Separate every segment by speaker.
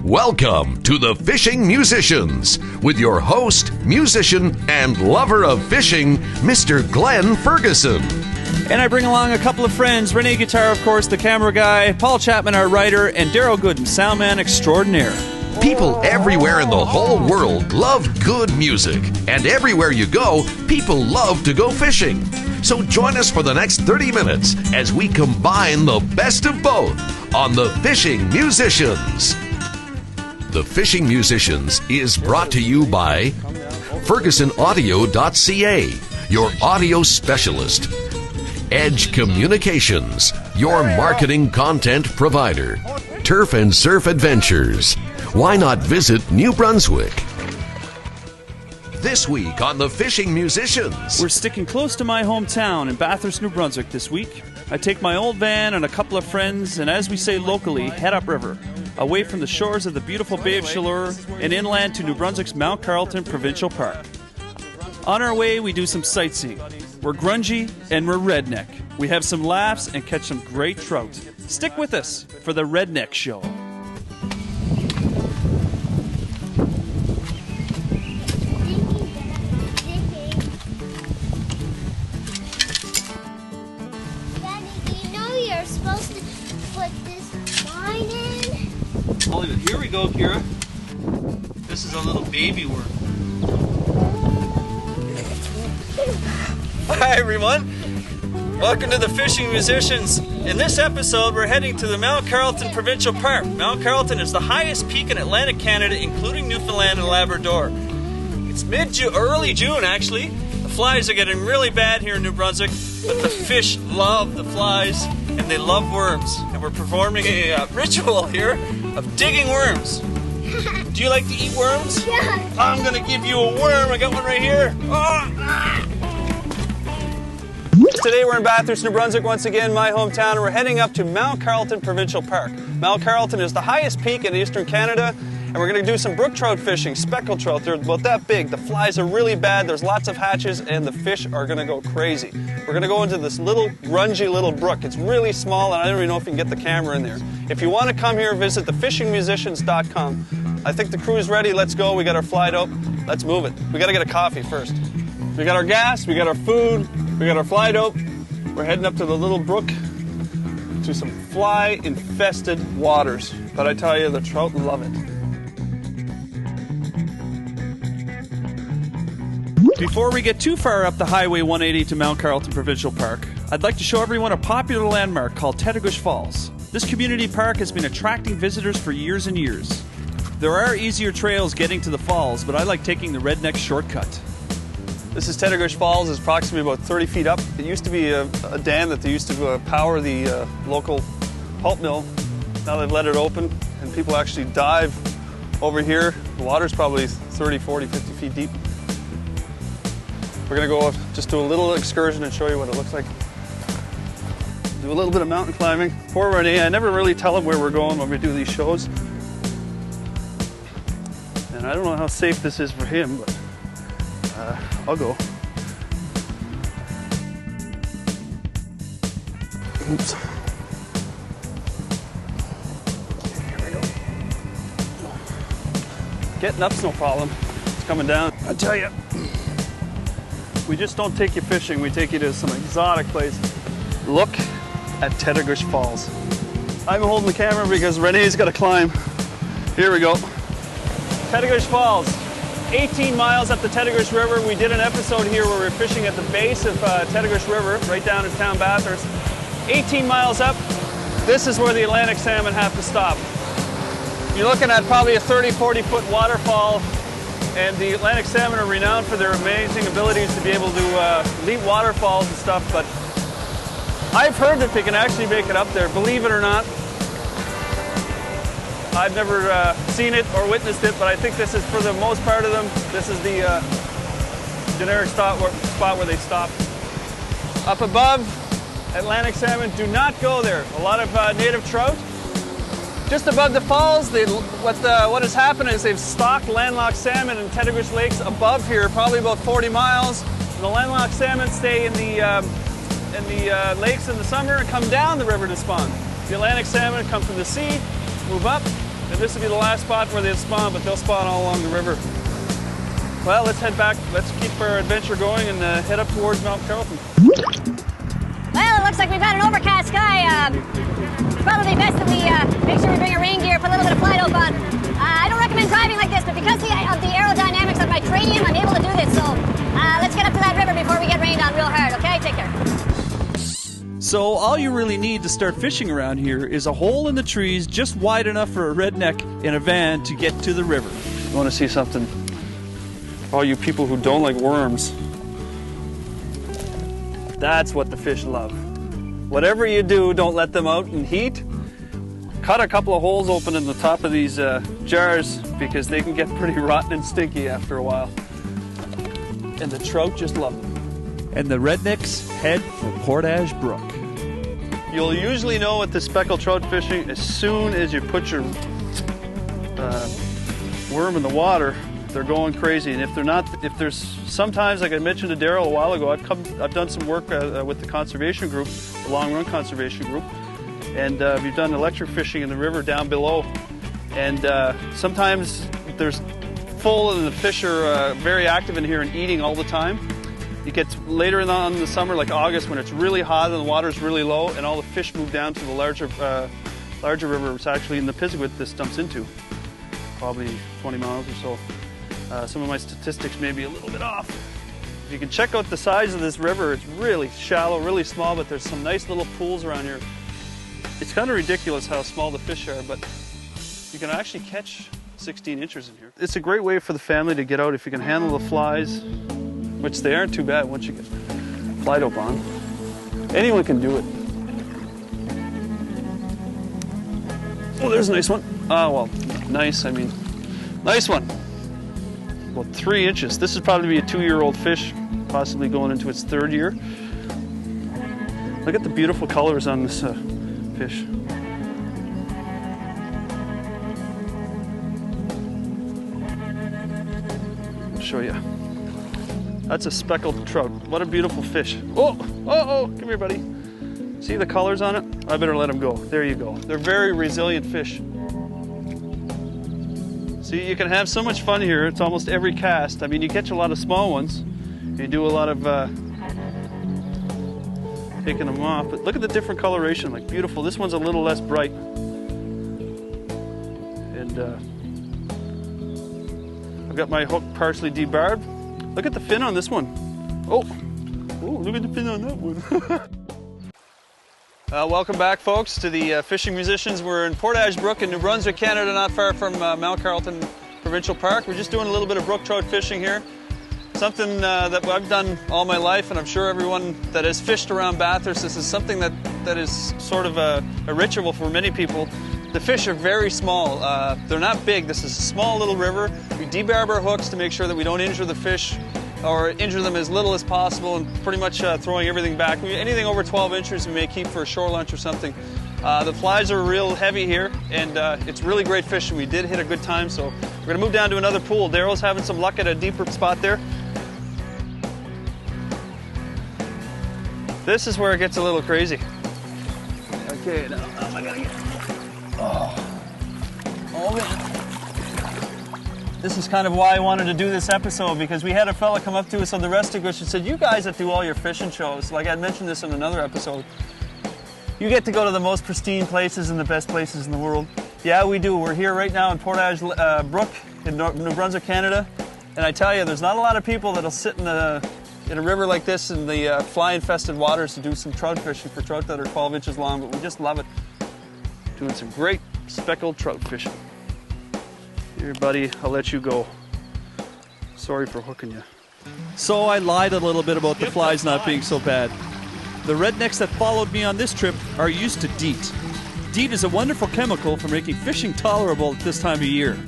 Speaker 1: Welcome to the Fishing Musicians with your host, musician, and lover of fishing, Mr. Glen Ferguson.
Speaker 2: And I bring along a couple of friends, Renee Guitar, of course, the camera guy, Paul Chapman, our writer, and Daryl Gooden, soundman extraordinaire.
Speaker 1: People everywhere in the whole world love good music, and everywhere you go, people love to go fishing. So join us for the next 30 minutes as we combine the best of both on the Fishing Musicians. The Fishing Musicians is brought to you by FergusonAudio.ca, your audio specialist. Edge Communications, your marketing content provider. Turf and Surf Adventures. Why not visit New Brunswick? This week on the Fishing Musicians.
Speaker 2: We're sticking close to my hometown in Bathurst, New Brunswick this week. I take my old van and a couple of friends, and as we say locally, head upriver, away from the shores of the beautiful Bay of Chaleur and inland to New Brunswick's Mount Carleton Provincial Park. On our way, we do some sightseeing. We're grungy and we're redneck. We have some laughs and catch some great trout. Stick with us for the Redneck Show. Here we go, Kira. This is a little baby worm. Hi, everyone. Welcome to the Fishing Musicians. In this episode, we're heading to the Mount Carleton Provincial Park. Mount Carleton is the highest peak in Atlantic Canada, including Newfoundland and Labrador. It's early June, actually. The flies are getting really bad here in New Brunswick, but the fish love the flies, and they love worms. And we're performing a ritual here of digging worms. Do you like to eat worms?
Speaker 3: Yeah.
Speaker 2: I'm gonna give you a worm. I got one right here. Oh. Today we're in Bathurst, New Brunswick, once again, my hometown, and we're heading up to Mount Carleton Provincial Park. Mount Carleton is the highest peak in eastern Canada, and we're gonna do some brook trout fishing, speckled trout. They're about that big. The flies are really bad. There's lots of hatches, and the fish are gonna go crazy. We're gonna go into this little, grungy little brook. It's really small, and I don't even know if you can get the camera in there. If you want to come here, visit thefishingmusicians.com. I think the crew is ready. Let's go. We got our fly dope. Let's move it. We got to get a coffee first. We got our gas. We got our food. We got our fly dope. We're heading up to the little brook to some fly-infested waters. But I tell you, the trout love it. Before we get too far up the Highway 180 to Mount Carleton Provincial Park, I'd like to show everyone a popular landmark called Teddigosh Falls. This community park has been attracting visitors for years and years. There are easier trails getting to the falls, but I like taking the redneck shortcut. This is Teddigosh Falls. It's approximately about 30 feet up. It used to be a dam that they used to power the local pulp mill. Now they've let it open, and people actually dive over here. The water's probably 30, 40, 50 feet deep. We're going to go just do a little excursion and show you what it looks like. Do a little bit of mountain climbing. Poor Renee, I never really tell him where we're going when we do these shows. And I don't know how safe this is for him, but I'll go. Oops. Here we go. Getting up's no problem. It's coming down. I tell you, we just don't take you fishing. We take you to some exotic place. Look at Teddigosh Falls. I'm holding the camera because Renee's got to climb. Here we go. Teddigosh Falls, 18 miles up the Teddigosh River. We did an episode here where we were fishing at the base of Teddigosh River, right down in town Bathurst. 18 miles up, this is where the Atlantic salmon have to stop. You're looking at probably a 30, 40-foot waterfall, and the Atlantic salmon are renowned for their amazing abilities to be able to leap waterfalls and stuff, but I've heard that they can actually make it up there, believe it or not. I've never seen it or witnessed it, but I think this is, for the most part of them, this is the generic spot where they stop. Up above, Atlantic salmon do not go there. A lot of native trout. Just above the falls, what has happened is they've stocked landlocked salmon in Teddigosh lakes above here, probably about 40 miles. And the landlocked salmon stay in the lakes in the summer and come down the river to spawn. The Atlantic salmon come from the sea, move up, And this will be the last spot where they'll spawn, but they'll spawn all along the river. Well, let's head back. Let's keep our adventure going and head up towards Mount Carleton.
Speaker 3: Well, it looks like we've got an overcast sky. Probably best that we make sure we bring our rain gear, put a little bit of fly dope on. I don't recommend driving like this, but because of the aerodynamics of my training, I'm able to do this. So let's get up to that river before we get rained on real hard, okay? Take care.
Speaker 2: So all you really need to start fishing around here is a hole in the trees just wide enough for a redneck in a van to get to the river. You want to see something? All you people who don't like worms. That's what the fish love. Whatever you do, don't let them out in heat. Cut a couple of holes open in the top of these jars because they can get pretty rotten and stinky after a while. And the trout just love them. And the rednecks head for Portz Brook. You'll usually know with the speckled trout fishing as soon as you put your worm in the water, they're going crazy. And if they're not, if there's sometimes, like I mentioned to Daryl a while ago, I've done some work with the conservation group, the long run conservation group, and we've done electric fishing in the river down below. And sometimes there's full and the fish are very active in here and eating all the time. It gets later on in the summer, like August, when it's really hot and the water's really low, and all the fish move down to the larger river. It's actually in the Pisgah this dumps into, probably 20 miles or so. Some of my statistics may be a little bit off. If you can check out the size of this river, it's really shallow, really small, but there's some nice little pools around here. It's kind of ridiculous how small the fish are, but you can actually catch 16 inches in here. It's a great way for the family to get out if you can handle the flies, which they aren't too bad once you get fly dope on. Anyone can do it. Oh, there's a nice one. Oh, well, nice, I mean, nice one. About 3 inches. This is probably be a 2-year-old fish, possibly going into its 3rd year. Look at the beautiful colors on this fish. I'll show you. That's a speckled trout. What a beautiful fish. Oh, come here, buddy. See the colors on it? I better let them go. There you go. They're very resilient fish. See, you can have so much fun here. It's almost every cast. I mean, you catch a lot of small ones. You do a lot of taking them off. But look at the different coloration, like beautiful. This one's a little less bright. And I've got my hook partially debarbed. Look at the fin on this one. Oh, look at the fin on that one. Welcome back, folks, to the Fishing Musicians. We're in Portz Brook in New Brunswick, Canada, not far from Mount Carleton Provincial Park. We're just doing a little bit of brook trout fishing here. Something that I've done all my life, and I'm sure everyone that has fished around Bathurst, this is something that is sort of a ritual for many people. The fish are very small. They're not big. This is a small little river. We debarb our hooks to make sure that we don't injure the fish or injure them as little as possible, and pretty much throwing everything back. Anything over 12 inches we may keep for a shore lunch or something. The flies are real heavy here, and it's really great fishing. We did hit a good time, so we're going to move down to another pool. Daryl's having some luck at a deeper spot there. This is where it gets a little crazy. Okay, now I gotta get... Oh man. This is kind of why I wanted to do this episode, because we had a fella come up to us on the resting bush and said, you guys that do all your fishing shows, like I mentioned this in another episode, you get to go to the most pristine places and the best places in the world. Yeah, we do. We're here right now in Portz Brook in New Brunswick, Canada. And I tell you, there's not a lot of people that'll sit in a river like this in the fly-infested waters to do some trout fishing for trout that are 12 inches long, but we just love it. Doing some great speckled trout fishing. Here, buddy, I'll let you go. Sorry for hooking you. So I lied a little bit about the flies not being so bad. The rednecks that followed me on this trip are used to DEET. DEET is a wonderful chemical for making fishing tolerable at this time of year.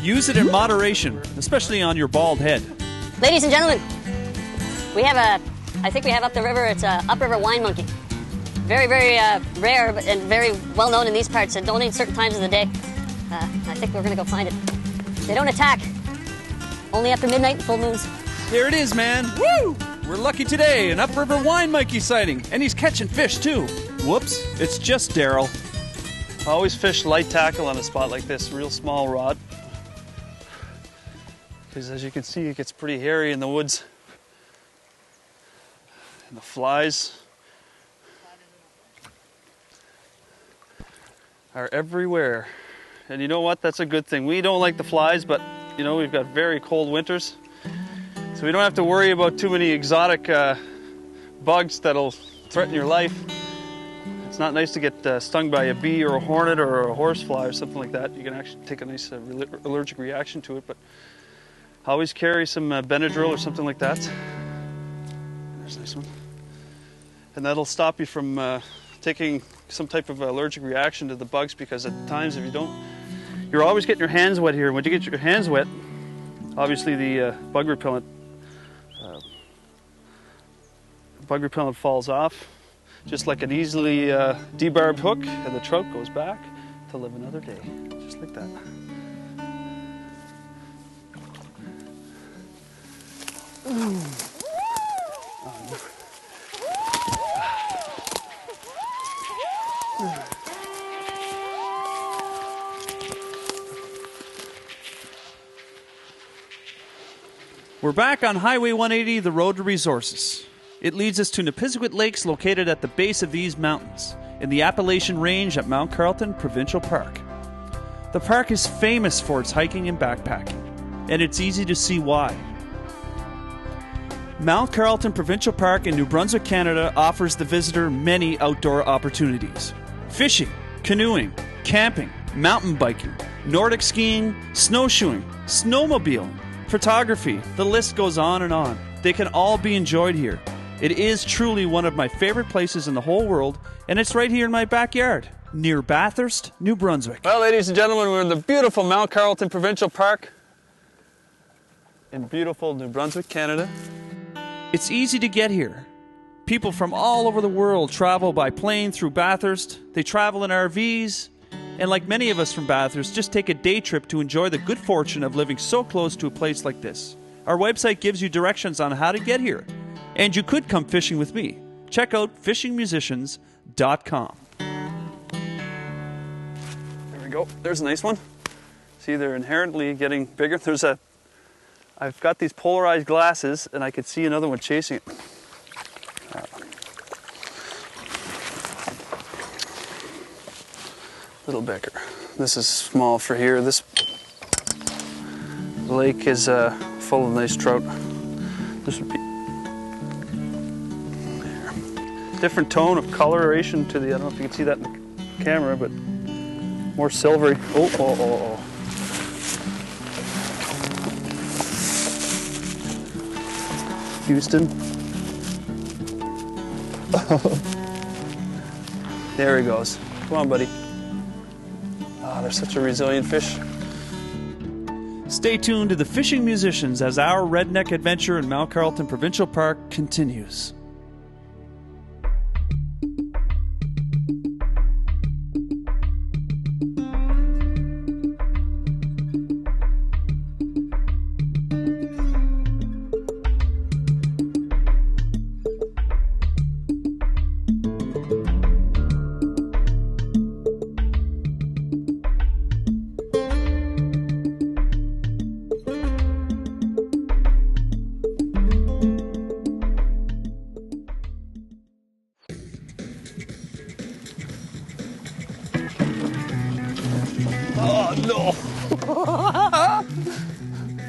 Speaker 2: Use it in moderation, especially on your bald head.
Speaker 3: Ladies and gentlemen, we have I think we have up the river, it's a upriver wine monkey. Very, very rare and very well known in these parts, and only at certain times of the day. I think we're gonna go find it. They don't attack, only after midnight and full moons.
Speaker 2: There it is, man. Woo! We're lucky today, an upriver wine monkey sighting, and he's catching fish too. Whoops, it's just Daryl. I always fish light tackle on a spot like this, real small rod. Because as you can see, it gets pretty hairy in the woods. And the flies are everywhere. And you know what? That's a good thing. We don't like the flies, but you know, we've got very cold winters. So we don't have to worry about too many exotic bugs that'll threaten your life. It's not nice to get stung by a bee or a hornet or a horsefly or something like that. You can actually take a nice allergic reaction to it, but always carry some Benadryl or something like that. There's a nice one. And that'll stop you from taking some type of allergic reaction to the bugs, because at times if you don't, you're always getting your hands wet here. When you get your hands wet, obviously the bug repellent falls off, just like an easily debarbed hook, and the trout goes back to live another day, just like that. Ooh.
Speaker 4: We're back on Highway 180, the road to resources. It leads us to Nipisiguit Lakes, located at the base of these mountains, in the Appalachian Range at Mount Carleton Provincial Park. The park is famous for its hiking and backpacking, and it's easy to see why. Mount Carleton Provincial Park in New Brunswick, Canada offers the visitor many outdoor opportunities. Fishing, canoeing, camping, mountain biking, Nordic skiing, snowshoeing, snowmobiling, photography, the list goes on and on. They can all be enjoyed here. It is truly one of my favorite places in the whole world, and it's right here in my backyard, near Bathurst, New Brunswick.
Speaker 2: Well, ladies and gentlemen, we're in the beautiful Mount Carleton Provincial Park in beautiful New Brunswick, Canada.
Speaker 4: It's easy to get here. People from all over the world travel by plane through Bathurst. They travel in RVs, and like many of us from Bathurst, just take a day trip to enjoy the good fortune of living so close to a place like this. Our website gives you directions on how to get here, and you could come fishing with me. Check out fishingmusicians.com.
Speaker 2: There we go. There's a nice one. See, they're inherently getting bigger. I've got these polarized glasses, and I could see another one chasing it. Little bigger. This is small for here. This lake is full of nice trout. This would be there. Different tone of coloration to the, I don't know if you can see that in the camera, but more silvery. Oh. Houston. There he goes. Come on, buddy. Oh, they're such a resilient fish.
Speaker 4: Stay tuned to the Fishing Musicians as our redneck adventure in Mount Carleton Provincial Park continues.
Speaker 2: Oh, no.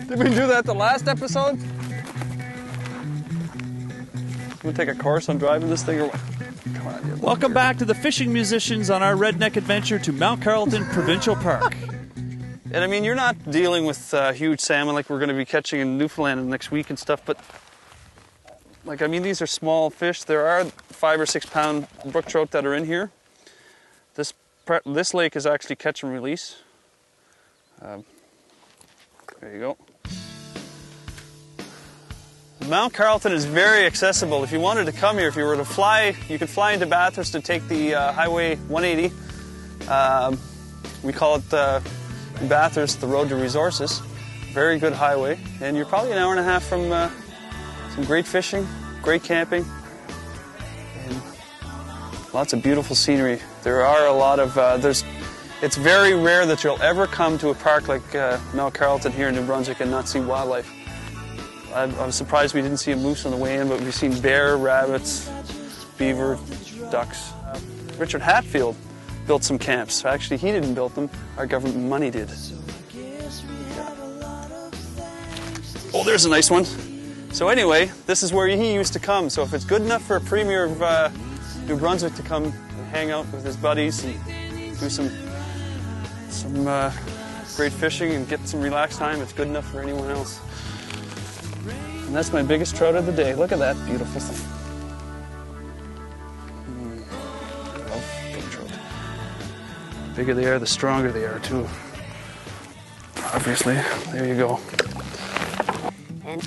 Speaker 2: Did we do that the last episode? We'll take a course on driving this thing or what? Come on,
Speaker 4: Welcome back to the Fishing Musicians on our redneck adventure to Mount Carleton Provincial Park.
Speaker 2: And I mean, you're not dealing with huge salmon like we're going to be catching in Newfoundland next week and stuff, but like, I mean, these are small fish. There are 5 or 6 pound brook trout that are in here. This lake is actually catch and release. There you go. Mount Carleton is very accessible. If you wanted to come here, if you were to fly, you could fly into Bathurst and take the Highway 180. We call it in Bathurst the Road to Resources. Very good highway, and you're probably an hour and a half from some great fishing, great camping, and lots of beautiful scenery. There are a lot of It's very rare that you'll ever come to a park like Mount Carleton here in New Brunswick and not see wildlife. I was surprised we didn't see a moose on the way in, but we've seen bear, rabbits, beaver, ducks. Richard Hatfield built some camps. Actually, he didn't build them. Our government money did. Yeah. Oh, there's a nice one. So anyway, this is where he used to come. So if it's good enough for a premier of New Brunswick to come and hang out with his buddies and do some great fishing and get some relaxed time, it's good enough for anyone else. And that's my biggest trout of the day. Look at that beautiful thing. I love big trout. The bigger they are, the stronger they are too. Obviously, there you go.
Speaker 3: And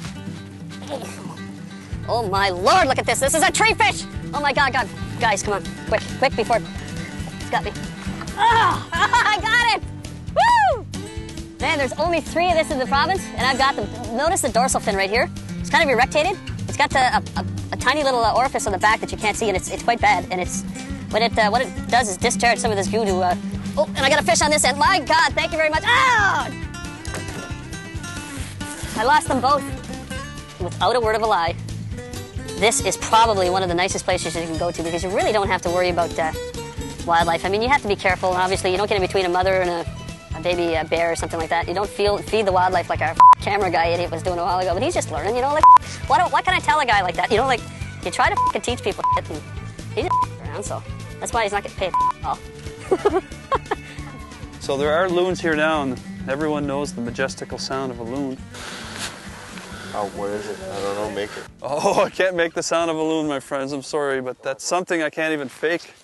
Speaker 3: oh my Lord, look at this. This is a tree fish. Oh my God. Guys, come on, quick before it's got me. Oh, I got it! Woo! Man, there's only 3 of this in the province, and I've got them. Notice the dorsal fin right here. It's kind of erectated. It's got a tiny little orifice on the back that you can't see, and it's quite bad. And it's what it does is discharge some of this goo to. Oh, and I got a fish on this end. My God, thank you very much. Oh! I lost them both. Without a word of a lie, this is probably one of the nicest places you can go to because you really don't have to worry about wildlife. I mean, you have to be careful, and obviously you don't get in between a mother and a baby bear or something like that. You don't feed the wildlife like our camera guy idiot was doing a while ago, but he's just learning, you know, like, what can I tell a guy like that? You know, like, you try to teach people shit, and he just around, so that's why he's not getting paid all.
Speaker 2: So there are loons here now, and everyone knows the majestical sound of a loon.
Speaker 5: Oh, what is it? I don't know, make it.
Speaker 2: Oh, I can't make the sound of a loon, my friends, I'm sorry, but that's something I can't even fake.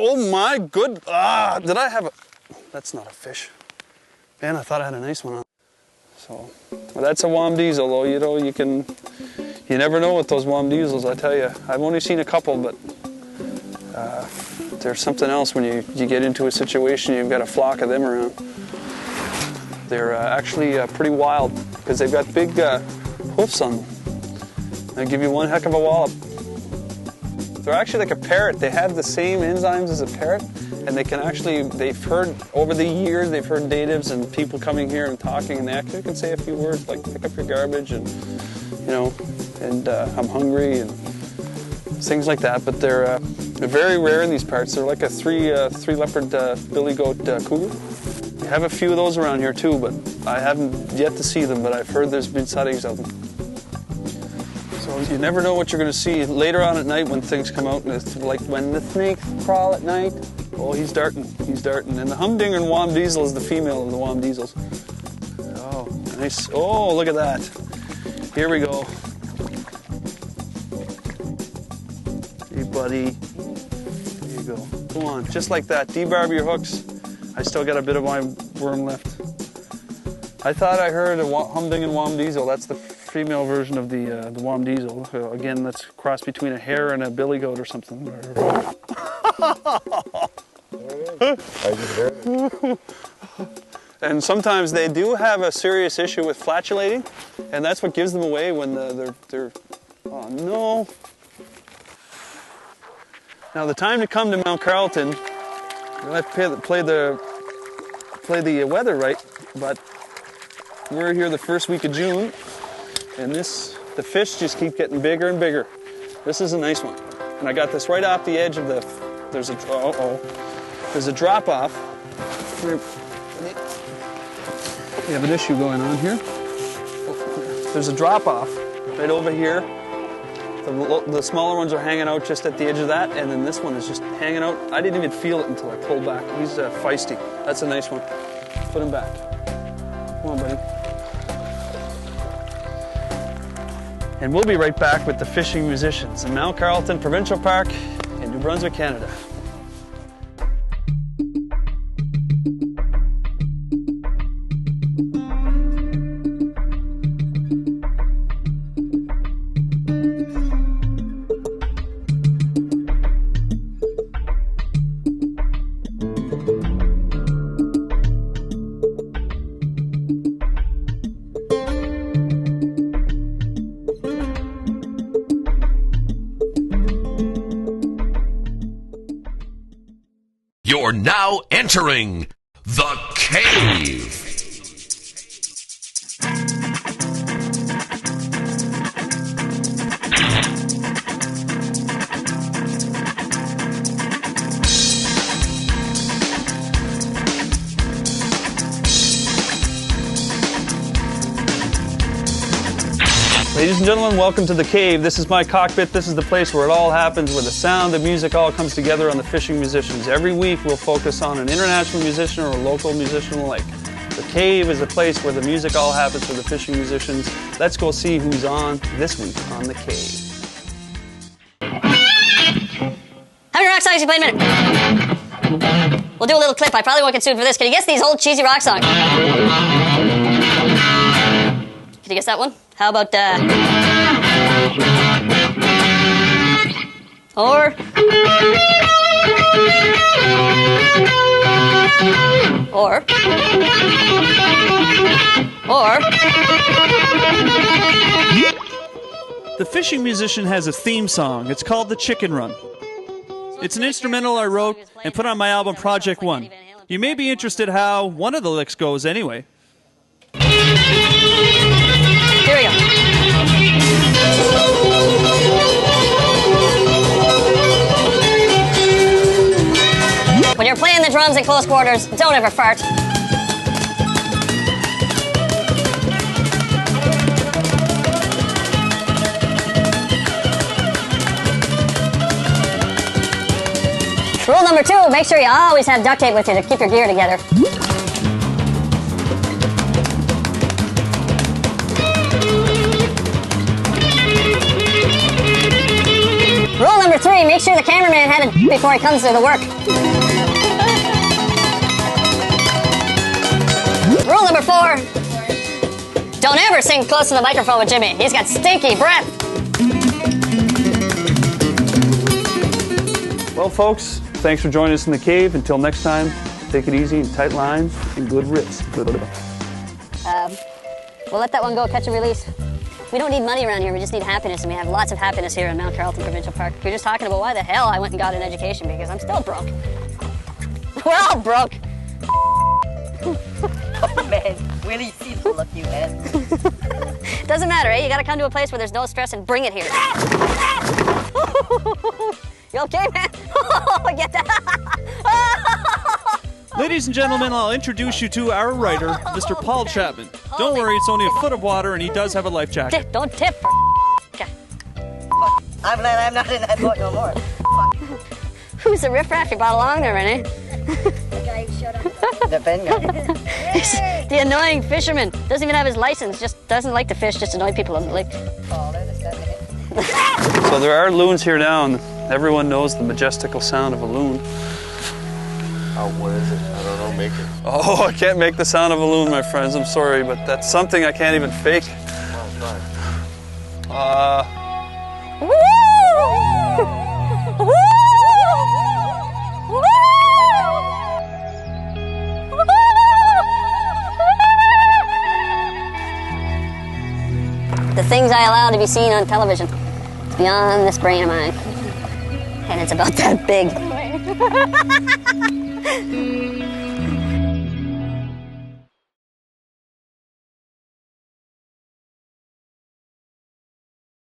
Speaker 2: Oh my good, did I have a, that's not a fish. Man, I thought I had a nice one on. So, well, that's a wom diesel though, you know, you never know with those wom diesels, I tell you. I've only seen a couple, but there's something else when you get into a situation, you've got a flock of them around. They're actually pretty wild because they've got big hoofs on them. They give you one heck of a wallop. They're actually like a parrot. They have the same enzymes as a parrot, and they can actually, they've heard, over the years, they've heard natives and people coming here and talking, and they actually can say a few words like pick up your garbage and, you know, and I'm hungry and things like that. But they're very rare in these parts. They're like a three leopard billy goat cougar. We have a few of those around here too, but I haven't yet to see them, but I've heard there's been sightings of them. So you never know what you're going to see later on at night when things come out, and it's like when the snakes crawl at night. Oh, he's darting. And the humdinger and wom diesel is the female of the wom diesels. Oh, nice. Oh, look at that. Here we go. Hey, buddy. There you go. Go on, just like that. Debarb your hooks. I still got a bit of my worm left. I thought I heard a humdinger and wom diesel. That's the female version of the wom diesel. Again, that's a cross between a hare and a billy goat or something.
Speaker 5: I just heard it.
Speaker 2: And sometimes they do have a serious issue with flatulating, and that's what gives them away when they're oh no. Now the time to come to Mount Carleton, you'll have to play the weather right, but we're here the first week of June, and the fish just keep getting bigger and bigger. This is a nice one, and I got this right off the edge of the. There's a drop off. We have an issue going on here. There's a drop off right over here. The smaller ones are hanging out just at the edge of that, and then this one is just hanging out. I didn't even feel it until I pulled back. He's feisty. That's a nice one. Put him back. Come on, buddy. And we'll be right back with the fishing musicians in Mount Carleton Provincial Park in New Brunswick, Canada.
Speaker 1: You're now entering the cave.
Speaker 2: Ladies and gentlemen, welcome to the cave. This is my cockpit. This is the place where it all happens, where the sound, the music all comes together on the fishing musicians. Every week we'll focus on an international musician or a local musician alike. The cave is a place where the music all happens for the fishing musicians. Let's go see who's on this week on the cave.
Speaker 3: How many rock songs you play in a minute? We'll do a little clip. I probably won't get sued for this. Can you guess these old cheesy rock songs? Can you guess that one? How about or
Speaker 4: The fishing musician has a theme song. It's called The Chicken Run. It's an instrumental I wrote and put on my album Project One. You may be interested how one of the licks goes anyway.
Speaker 3: Here we go. When you're playing the drums in close quarters, don't ever fart. Rule number 2, make sure you always have duct tape with you to keep your gear together. Rule number 3, make sure the cameraman had it before he comes to the work. Rule number 4, don't ever sing close to the microphone with Jimmy. He's got stinky breath.
Speaker 2: Well, folks, thanks for joining us in the cave. Until next time, take it easy and tight lines and good rips.
Speaker 3: We'll let that one go, catch and release. We don't need money around here, we just need happiness, and we have lots of happiness here in Mount Carleton Provincial Park. You're just talking about why the hell I went and got an education, because I'm still broke. We're all broke.
Speaker 6: Oh man, Willie sees the look you had.
Speaker 3: Doesn't matter, eh? You gotta come to a place where there's no stress and bring it here. You okay, man? Get that?
Speaker 4: Ladies and gentlemen, I'll introduce you to our writer, Mr. Paul Chapman. Don't worry, it's only a foot of water and he does have a life jacket.
Speaker 3: Don't tip.
Speaker 6: I'm glad I'm not in that boat no more.
Speaker 3: Who's the riffraff you brought along there, Renee?
Speaker 6: The guy who showed up. The Ben guy.
Speaker 3: The annoying fisherman. Doesn't even have his license, just doesn't like to fish, just annoy people on the lake.
Speaker 6: Oh, they're the stuff.
Speaker 2: So there are loons here now, and everyone knows the majestical sound of a loon.
Speaker 5: Oh, what is it? I don't know, make it.
Speaker 2: Oh, I can't make the sound of a loon, my friends. I'm sorry, but that's something I can't even fake.
Speaker 5: Come on, try.
Speaker 3: The things I allow to be seen on television. It's beyond this brain of mine. And it's about that big.